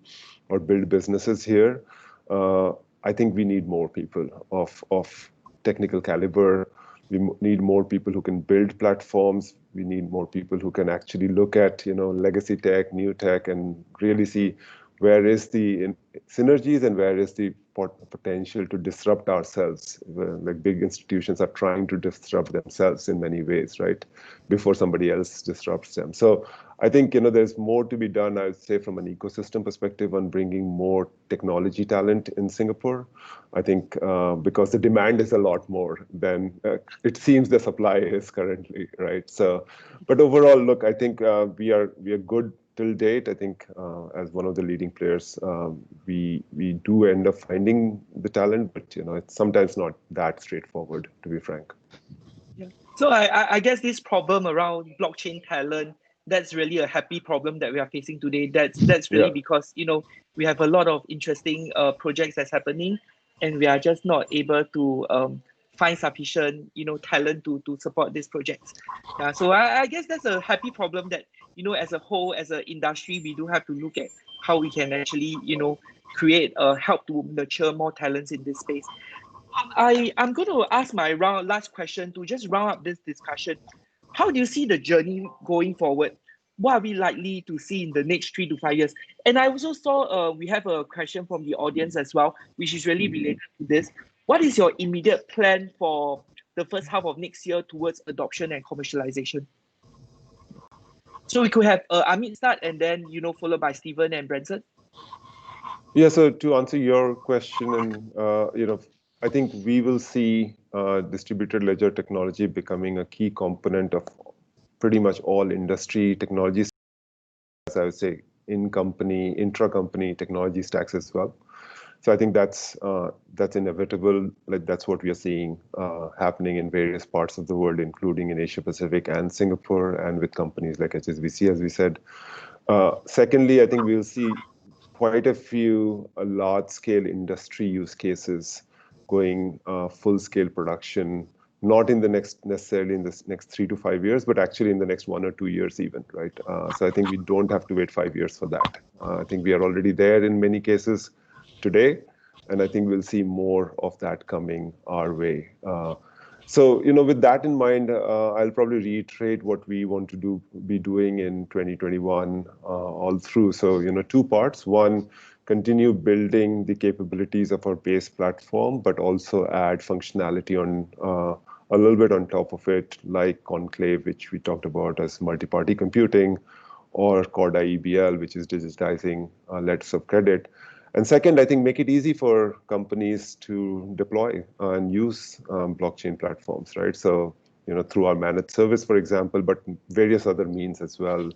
or build businesses here, I think we need more people of technical caliber. We need more people who can build platforms. We need more people who can actually look at legacy tech, new tech, and really see where is the synergies and where is the potential to disrupt ourselves. Like big institutions are trying to disrupt themselves in many ways, right, before somebody else disrupts them. So I think there's more to be done, I would say, from an ecosystem perspective on bringing more technology talent in Singapore. I think because the demand is a lot more than it seems the supply is currently, right? So, but overall, look, I think we are good till date. I think as one of the leading players, we do end up finding the talent, but it's sometimes not that straightforward, to be frank.
Yeah. So I guess this problem around blockchain talent, that's really a happy problem that we are facing today. That's really because we have a lot of interesting projects that's happening, and we are just not able to find sufficient talent to support these projects. Yeah. So I guess that's a happy problem that as a whole, as an industry, we do have to look at how we can actually, create help to nurture more talents in this space. I'm going to ask my last question to just round up this discussion. How do you see the journey going forward? What are we likely to see in the next 3 to 5 years? And I also saw we have a question from the audience as well, which is really related to this. What is your immediate plan for the first half of next year towards adoption and commercialization? So we could have Amit start and then, followed by Stephen and Branson.
Yeah, so to answer your question, and I think we will see distributed ledger technology becoming a key component of pretty much all industry technologies, as I would say, intra-company technology stacks as well. So I think that's inevitable. Like that's what we are seeing happening in various parts of the world, including in Asia Pacific and Singapore, and with companies like HSBC, as we said. Secondly, I think we'll see quite a few large-scale industry use cases going full-scale production, not in the necessarily in the next 3 to 5 years, but actually in the next 1 or 2 years even, right? So I think we don't have to wait 5 years for that. I think we are already there in many cases today, and I think we'll see more of that coming our way. So, with that in mind, I'll probably reiterate what we want to be doing in 2021 all through. So, 2 parts. One, continue building the capabilities of our base platform, but also add functionality on a little bit on top of it, like Conclave, which we talked about as multi-party computing, or Corda EBL, which is digitizing letters of credit. And second, I think make it easy for companies to deploy and use blockchain platforms, right? So, through our managed service, for example, but various other means as well.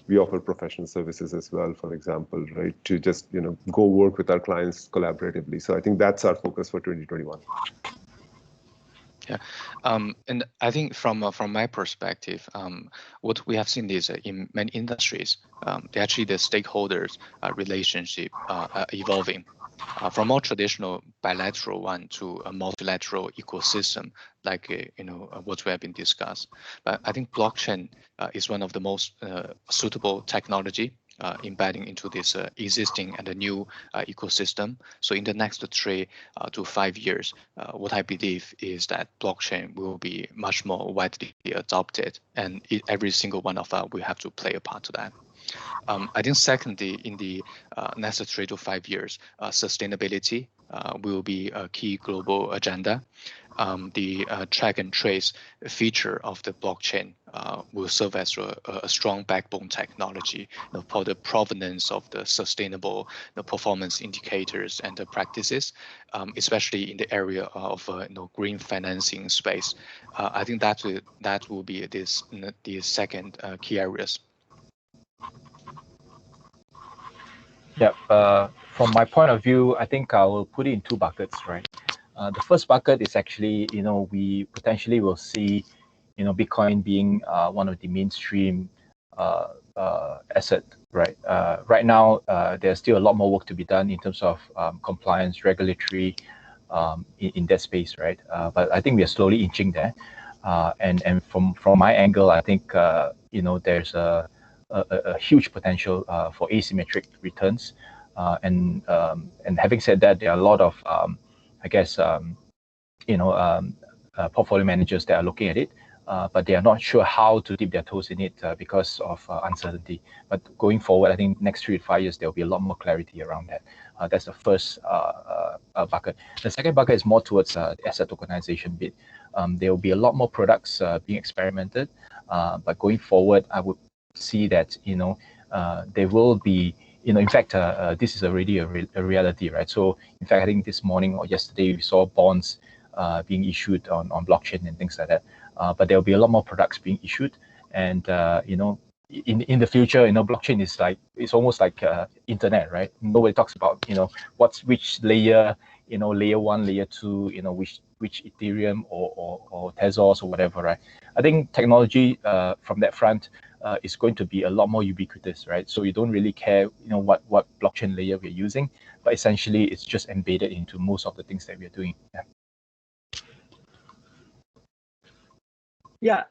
We offer professional services as well, for example, right? To just, go work with our clients collaboratively. So I think that's our focus for 2021.
Yeah, and I think from my perspective, what we have seen is in many industries, actually the stakeholders relationship evolving from more traditional bilateral one to a multilateral ecosystem, like what we have been discussed. But I think blockchain is one of the most suitable technology embedding into this existing and a new ecosystem. So in the next 3 to 5 years, what I believe is that blockchain will be much more widely adopted, and every single one of us will have to play a part to that. I think secondly, in the next 3 to 5 years, sustainability will be a key global agenda. The track and trace feature of the blockchain will serve as a strong backbone technology for the provenance of the sustainable performance indicators and the practices, especially in the area of green financing space. I think that will be the second key areas.
Yeah, from my point of view, I think I will put it in 2 buckets, right? The first bucket is actually, we potentially will see, Bitcoin being one of the mainstream asset, right? Right now, there's still a lot more work to be done in terms of compliance, regulatory in that space, right? But I think we are slowly inching there. And from my angle, I think, there's a huge potential for asymmetric returns. And having said that, there are a lot of, portfolio managers that are looking at it, but they are not sure how to dip their toes in it because of uncertainty. But going forward, I think next 3 to 5 years, there will be a lot more clarity around that. That's the first bucket. The second bucket is more towards the asset tokenization bit. There will be a lot more products being experimented, but going forward, I would see that there will be in fact this is already a reality, right? So in fact, I think this morning or yesterday we saw bonds being issued on blockchain and things like that, but there will be a lot more products being issued, and in the future, blockchain is it's almost like internet, right? Nobody talks about which layer, layer 1, layer 2, which Ethereum or Tezos or whatever, right? I think technology from that front is going to be a lot more ubiquitous, right? So you don't really care, what blockchain layer we're using, but essentially it's just embedded into most of the things that we're doing.
Yeah.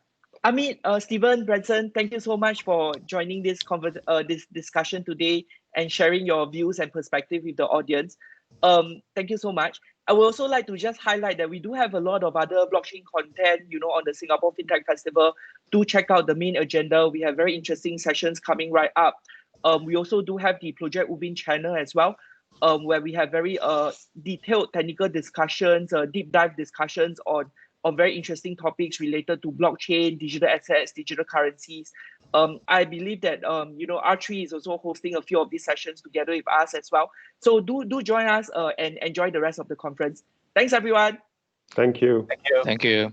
Amit, Stephen, Branson, thank you so much for joining this discussion today and sharing your views and perspective with the audience. Thank you so much. I would also like to just highlight that we do have a lot of other blockchain content, on the Singapore FinTech Festival. Do check out the main agenda. We have very interesting sessions coming right up. We also do have the Project Ubin channel as well, where we have very detailed technical discussions, deep dive discussions on very interesting topics related to blockchain, digital assets, digital currencies. I believe that R3 is also hosting a few of these sessions together with us as well. So do join us and enjoy the rest of the conference. Thanks, everyone.
Thank you.
Thank you.
Thank you.